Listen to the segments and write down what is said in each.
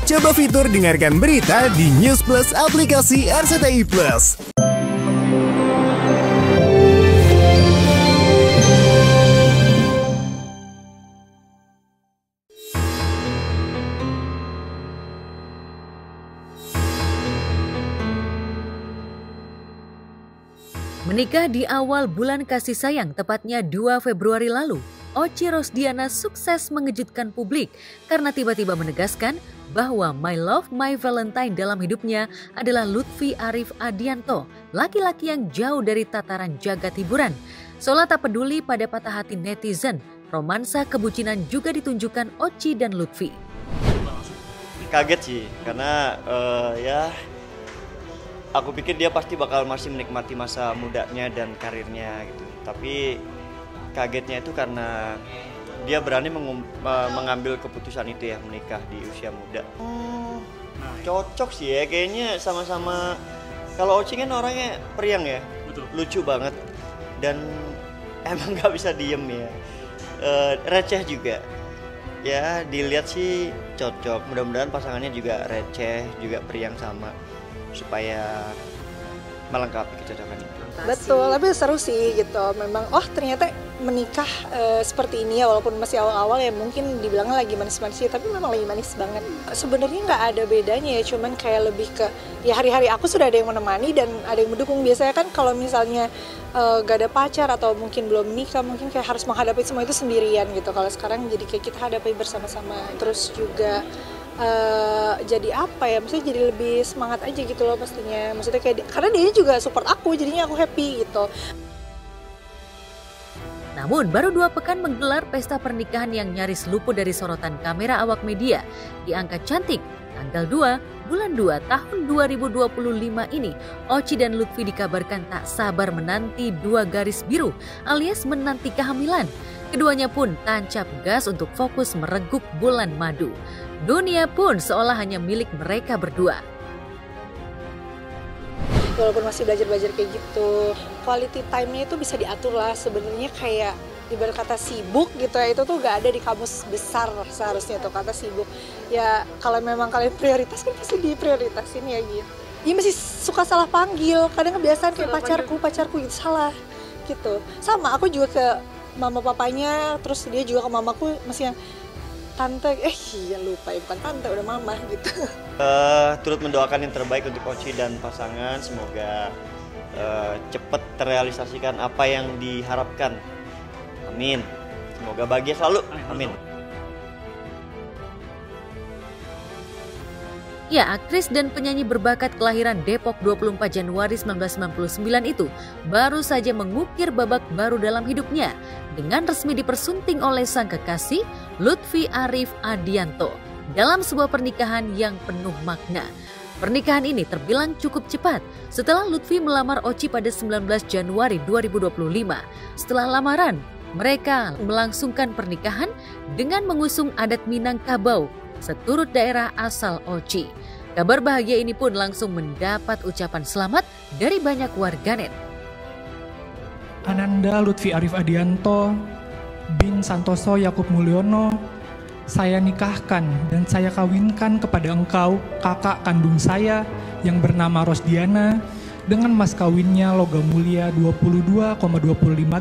Coba fitur dengarkan berita di News Plus aplikasi RCTI Plus. Menikah di awal bulan kasih sayang, tepatnya 2 Februari lalu, Oci Rosdiana sukses mengejutkan publik karena tiba-tiba menegaskan bahwa My Love, My Valentine dalam hidupnya adalah Lutfi Arif Adianto, laki-laki yang jauh dari tataran jagat hiburan. Seolah tak peduli pada patah hati netizen, romansa kebucinan juga ditunjukkan Oci dan Lutfi. Kaget sih, karena aku pikir dia pasti bakal masih menikmati masa mudanya dan karirnya gitu. Tapi kagetnya itu karena dia berani mengambil keputusan itu ya, menikah di usia muda. Cocok sih ya, kayaknya sama-sama. Kalau Oci kan orangnya periang ya, betul. Lucu banget dan emang nggak bisa diem ya. Receh juga. Ya dilihat sih cocok. Mudah-mudahan pasangannya juga receh, juga periang sama, supaya melengkapi kecocokan itu. Betul, tapi seru sih gitu. Memang ternyata menikah seperti ini ya, walaupun masih awal-awal ya, mungkin dibilangnya lagi manis-manis ya, tapi memang lagi manis banget. Sebenarnya nggak ada bedanya ya, cuman kayak lebih ke ya hari-hari aku sudah ada yang menemani dan ada yang mendukung. Biasanya kan kalau misalnya gak ada pacar atau mungkin belum menikah, mungkin kayak harus menghadapi semua itu sendirian gitu. Kalau sekarang jadi kayak kita hadapi bersama-sama. Terus juga jadi apa ya, maksudnya jadi lebih semangat aja gitu loh pastinya. Maksudnya kayak karena dia juga support aku, jadinya aku happy gitu. Namun baru 2 pekan menggelar pesta pernikahan yang nyaris luput dari sorotan kamera awak media. Di angka cantik, tanggal 2 bulan 2 tahun 2025 ini, Oci dan Lutfi dikabarkan tak sabar menanti 2 garis biru alias menanti kehamilan. Keduanya pun tancap gas untuk fokus mereguk bulan madu. Dunia pun seolah hanya milik mereka berdua. Walaupun masih belajar-belajar kayak gitu, quality time-nya itu bisa diatur lah. Sebenarnya kayak ibarat kata sibuk gitu ya, itu tuh gak ada di kamus besar seharusnya tuh kata sibuk. Ya kalau memang kalian prioritas kan pasti diprioritasin ya gitu. Iya masih suka salah panggil, kadang kebiasaan kayak pacarku gitu salah gitu. Sama aku juga ke mama papanya, terus dia juga ke mamaku masih yang tante, iya lupa ya, bukan tante, udah mama gitu. Turut mendoakan yang terbaik untuk Oci dan pasangan, semoga cepat terrealisasikan apa yang diharapkan. Amin. Semoga bahagia selalu. Amin. Ya, aktris dan penyanyi berbakat kelahiran Depok 24 Januari 1999 itu baru saja mengukir babak baru dalam hidupnya dengan resmi dipersunting oleh sang kekasih Lutfi Arif Adianto dalam sebuah pernikahan yang penuh makna. Pernikahan ini terbilang cukup cepat setelah Lutfi melamar Oci pada 19 Januari 2025. Setelah lamaran, mereka melangsungkan pernikahan dengan mengusung adat Minangkabau seturut daerah asal Oci. Kabar bahagia ini pun langsung mendapat ucapan selamat dari banyak warganet. Ananda Lutfi Arif Adianto bin Santoso Yakub Mulyono, saya nikahkan dan saya kawinkan kepada engkau, kakak kandung saya yang bernama Rosdiana, dengan mas kawinnya logam mulia 22,25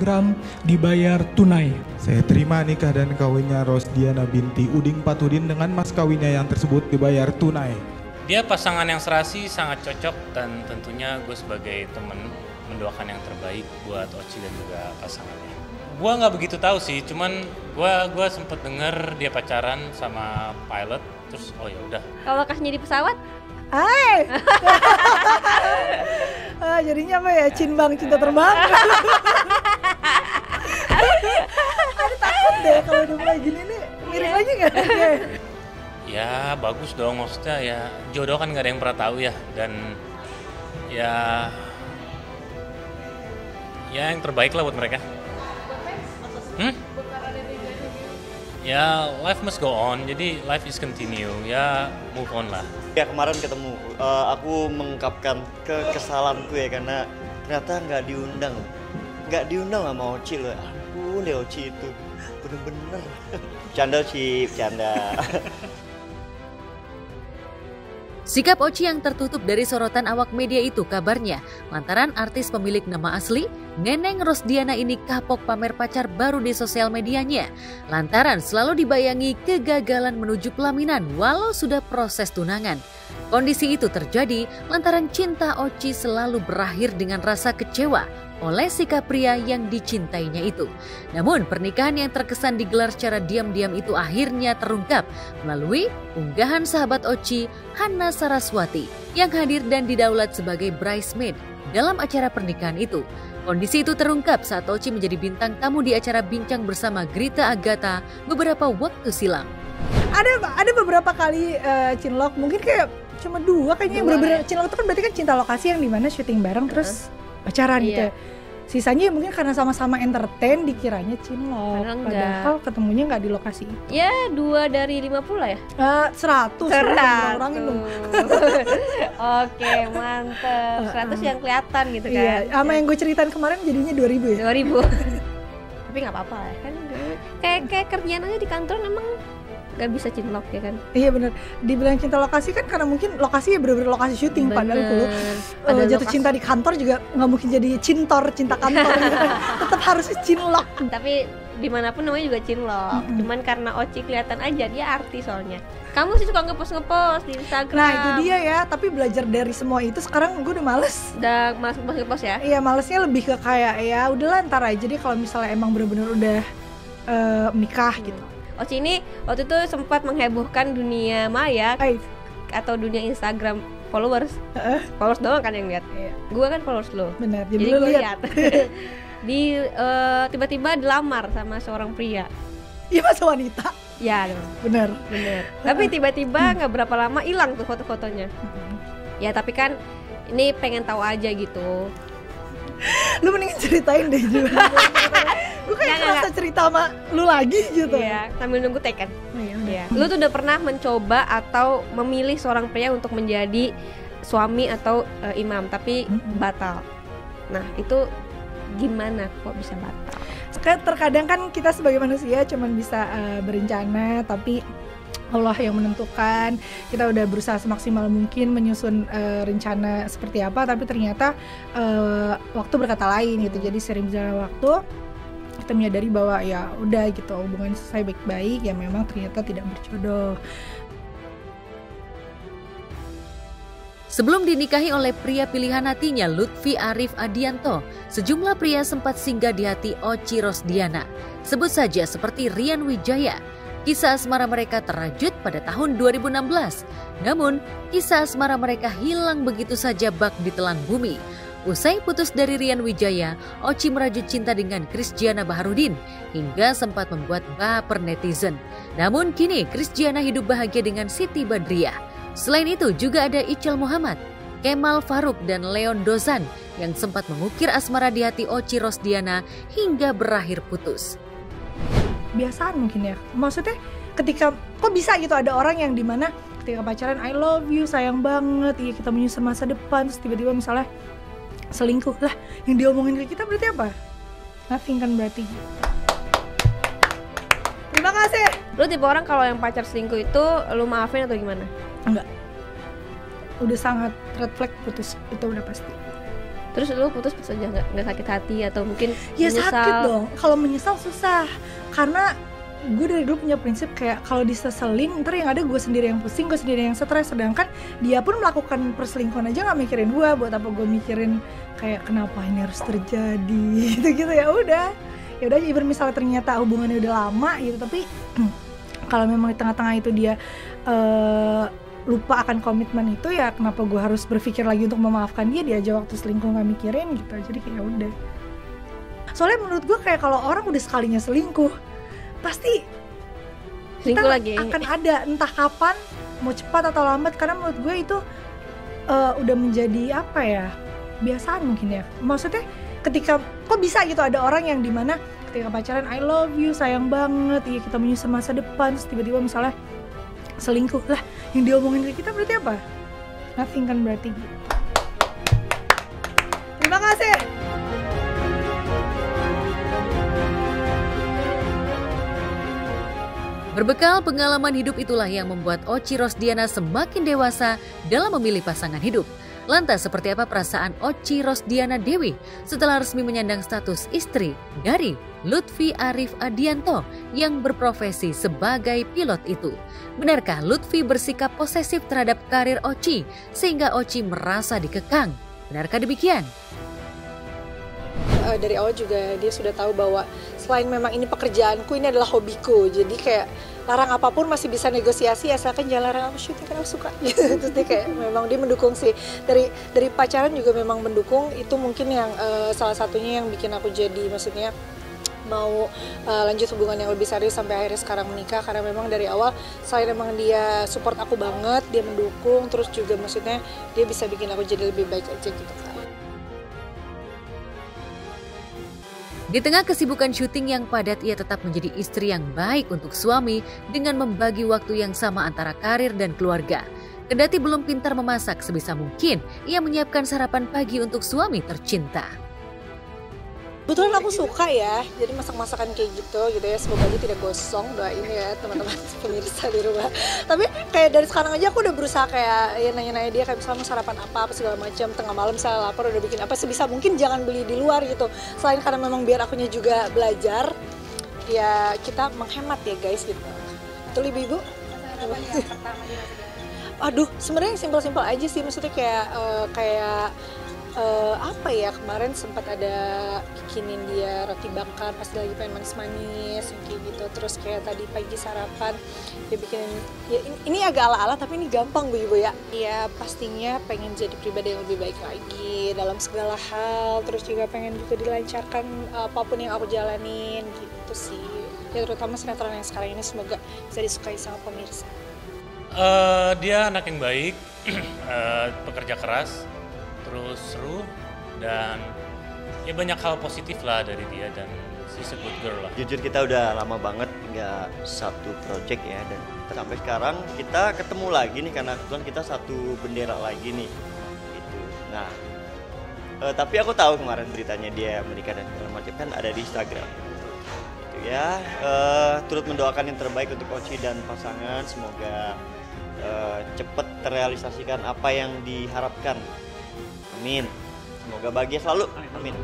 gram dibayar tunai. Saya terima nikah dan kawinnya Rosdiana binti Uding Patudin dengan mas kawinnya yang tersebut dibayar tunai. Dia pasangan yang serasi, sangat cocok, dan tentunya gue sebagai temen mendoakan yang terbaik buat Oci dan juga pasangannya. Gue nggak begitu tahu sih, cuman gue sempet denger dia pacaran sama pilot, terus oh ya udah. Kalau kasihnya di pesawat? Hai. Jadinya apa ya, cinbang cinta terbang. Aduh takut deh kalau udah mulai gini nih, mirip lagi gak? Ya bagus dong, maksudnya ya jodoh kan gak ada yang pernah tahu ya, dan ya yang terbaik lah buat mereka. Ya life must go on, jadi life is continue, ya move on lah. Ya kemarin ketemu, aku mengungkapkan kesalahanku ya, karena ternyata nggak diundang sama Oci loh. Ampun deh Oci itu, bener-bener. Bercanda sih, bercanda. Sikap Oci yang tertutup dari sorotan awak media itu kabarnya lantaran artis pemilik nama asli, Neneng Rosdiana ini kapok pamer pacar baru di sosial medianya. Lantaran selalu dibayangi kegagalan menuju pelaminan walau sudah proses tunangan. Kondisi itu terjadi lantaran cinta Oci selalu berakhir dengan rasa kecewa oleh sikap pria yang dicintainya itu. Namun pernikahan yang terkesan digelar secara diam-diam itu akhirnya terungkap melalui unggahan sahabat Oci, Hana Saraswati, yang hadir dan didaulat sebagai bridesmaid dalam acara pernikahan itu. Kondisi itu terungkap saat Oci menjadi bintang tamu di acara Bincang Bersama Grita Agatha beberapa waktu silam. Ada beberapa kali cinlok, mungkin kayak cuma 2 kayaknya yang bener-bener cinlok itu kan berarti kan cinta lokasi yang dimana syuting bareng terus pacaran gitu. Sisanya mungkin karena sama-sama entertain dikiranya cinlok, padahal ketemunya nggak di lokasi itu. Ya 2 dari 50 lah ya? 100 orang-orangin dong. Oke, mantep. 100 yang kelihatan gitu kan. Iya, sama yang gue ceritain kemarin jadinya 2000 ya? 2000. Tapi nggak apa-apa lah kan. Kayak kerjaan aja di kantor emang gak bisa cinlok ya kan. Iya bener, dibilang cinta lokasi kan karena mungkin lokasi ya bener-bener lokasi syuting. Padahal kalau jatuh cinta di kantor juga gak mungkin jadi cinta kantor gitu kan. Tetap harus cinlok. Tapi dimanapun namanya juga cinlok. Cuman karena Oci kelihatan aja dia artis soalnya. Kamu sih suka ngepost di Instagram. Nah itu dia ya, tapi belajar dari semua itu sekarang gue udah males. Udah males ngepost ya? Iya, malesnya lebih ke kayak ya udahlah ntar aja deh kalau misalnya emang bener-bener udah menikah gitu. Oci ini waktu itu sempat menghebohkan dunia maya atau dunia Instagram followers. Followers doang kan yang lihat. Gue kan followers lo. Benar. Jadi gue lihat. Tiba-tiba dilamar sama seorang pria. Iya, masa wanita. Ya dong. Benar. Tapi tiba-tiba nggak berapa lama hilang tuh foto-fotonya. Ya tapi kan ini pengen tahu aja gitu. Lu mending ceritain deh juga. Gue kayak ngerasa cerita sama lu lagi gitu. Iya, sambil nunggu take kan. Iya. Lu tuh udah pernah mencoba atau memilih seorang pria untuk menjadi suami atau imam tapi batal. Nah itu gimana kok bisa batal? Terkadang kan kita sebagai manusia cuman bisa berencana, tapi Allah yang menentukan. Kita udah berusaha semaksimal mungkin menyusun rencana seperti apa, tapi ternyata waktu berkata lain gitu. Jadi sering berjalan waktu kita menyadari bahwa ya udah gitu, hubungan selesai baik-baik, ya memang ternyata tidak berjodoh. Sebelum dinikahi oleh pria pilihan hatinya Lutfi Arif Adianto, sejumlah pria sempat singgah di hati Oci Rosdiana. Sebut saja seperti Rian Wijaya. Kisah asmara mereka terajut pada tahun 2016. Namun, kisah asmara mereka hilang begitu saja bak ditelan bumi. Usai putus dari Rian Wijaya, Oci merajut cinta dengan Christiana Baharudin hingga sempat membuat baper netizen. Namun kini Christiana hidup bahagia dengan Siti Badriah. Selain itu juga ada Ichal Muhammad, Kemal Faruk dan Leon Dozan yang sempat mengukir asmara di hati Oci Rosdiana hingga berakhir putus. Biasaan mungkin ya, maksudnya ketika kok bisa gitu ada orang yang dimana ketika pacaran I love you, sayang banget, iya kita menyusun masa depan, terus tiba-tiba misalnya selingkuh lah, yang diomongin ke kita berarti apa? Nothing kan berarti. Terima kasih. Lu tipe orang kalau yang pacar selingkuh itu lu maafin atau gimana? Enggak. Udah sangat red flag, putus itu udah pasti. Terus lu putus aja nggak sakit hati atau mungkin ya menyesal? Sakit dong. Kalau menyesal susah, karena gue dari dulu punya prinsip kayak kalau diseselin ntar yang ada gue sendiri yang pusing, gue sendiri yang stres. Sedangkan dia pun melakukan perselingkuhan aja nggak mikirin gue, buat apa gue mikirin kayak kenapa ini harus terjadi gitu ya udah even misalnya ternyata hubungannya udah lama gitu, tapi kalau memang di tengah-tengah itu dia lupa akan komitmen itu, ya kenapa gue harus berpikir lagi untuk memaafkan dia aja waktu selingkuh nggak mikirin gitu. Jadi kayak udah. Soalnya menurut gue kayak kalau orang udah sekalinya selingkuh pasti selingkuh lagi akan ada, entah kapan, mau cepat atau lambat. Karena menurut gue itu udah menjadi apa ya, kebiasaan mungkin ya. Maksudnya ketika kok bisa gitu ada orang yang dimana ketika pacaran I love you, sayang banget, iya kita menyusun masa depan, terus tiba-tiba misalnya selingkuh lah, yang diomongin ke kita berarti apa? Nothing kan berarti gitu. Terima kasih. Berbekal pengalaman hidup itulah yang membuat Oci Rosdiana semakin dewasa dalam memilih pasangan hidup. Lantas seperti apa perasaan Oci Rosdiana Dewi setelah resmi menyandang status istri dari Lutfi Arif Adianto yang berprofesi sebagai pilot itu? Benarkah Lutfi bersikap posesif terhadap karir Oci sehingga Oci merasa dikekang? Benarkah demikian? Dari awal juga dia sudah tahu bahwa selain memang ini pekerjaanku, ini adalah hobiku. Jadi kayak larang apapun masih bisa negosiasi, asalkan jangan larang aku syuting karena aku suka. Terus dia kayak memang dia mendukung sih. Dari pacaran juga memang mendukung. Itu mungkin yang salah satunya yang bikin aku jadi maksudnya mau lanjut hubungan yang lebih serius sampai akhirnya sekarang menikah, karena memang dari awal selain memang dia support aku banget, dia mendukung, terus juga maksudnya dia bisa bikin aku jadi lebih baik aja gitu kan. Di tengah kesibukan syuting yang padat, ia tetap menjadi istri yang baik untuk suami dengan membagi waktu yang sama antara karir dan keluarga. Kendati belum pintar memasak, sebisa mungkin ia menyiapkan sarapan pagi untuk suami tercinta. Kebetulan aku suka ya, jadi masak-masakan kayak gitu ya, semoga dia tidak gosong, doain ya teman-teman pemirsa di rumah. Tapi kayak dari sekarang aja aku udah berusaha kayak ya nanya-nanya dia kayak misalnya mau sarapan apa segala macam, tengah malam saya lapar udah bikin apa, sebisa mungkin jangan beli di luar gitu. Selain karena memang biar akunya juga belajar, ya kita menghemat ya guys gitu. Betul ibu-ibu? Aduh, sebenarnya simpel-simpel aja sih, maksudnya kayak apa ya, kemarin sempat ada bikinin dia roti bakar pas lagi pengen manis-manis kayak gitu. Terus kayak tadi pagi sarapan dia bikinin ya, ini agak ala-ala tapi ini gampang Bu Ibu ya. Ya pastinya pengen jadi pribadi yang lebih baik lagi dalam segala hal, terus juga pengen juga dilancarkan apapun yang aku jalanin gitu sih. Ya terutama sinetron yang sekarang ini semoga bisa disukai sama pemirsa. Dia anak yang baik, pekerja keras, terus seru, dan ya banyak hal positif lah dari dia, dan she's a good girl lah. Jujur kita udah lama banget nggak satu project ya, dan sampai sekarang kita ketemu lagi nih karena kebetulan kita satu bendera lagi nih gitu. Nah tapi aku tahu kemarin beritanya dia menikah dan segala macam kan ada di Instagram gitu ya. Turut mendoakan yang terbaik untuk Oci dan pasangan, semoga cepet terrealisasikan apa yang diharapkan. Amin. Semoga bahagia selalu. Amin.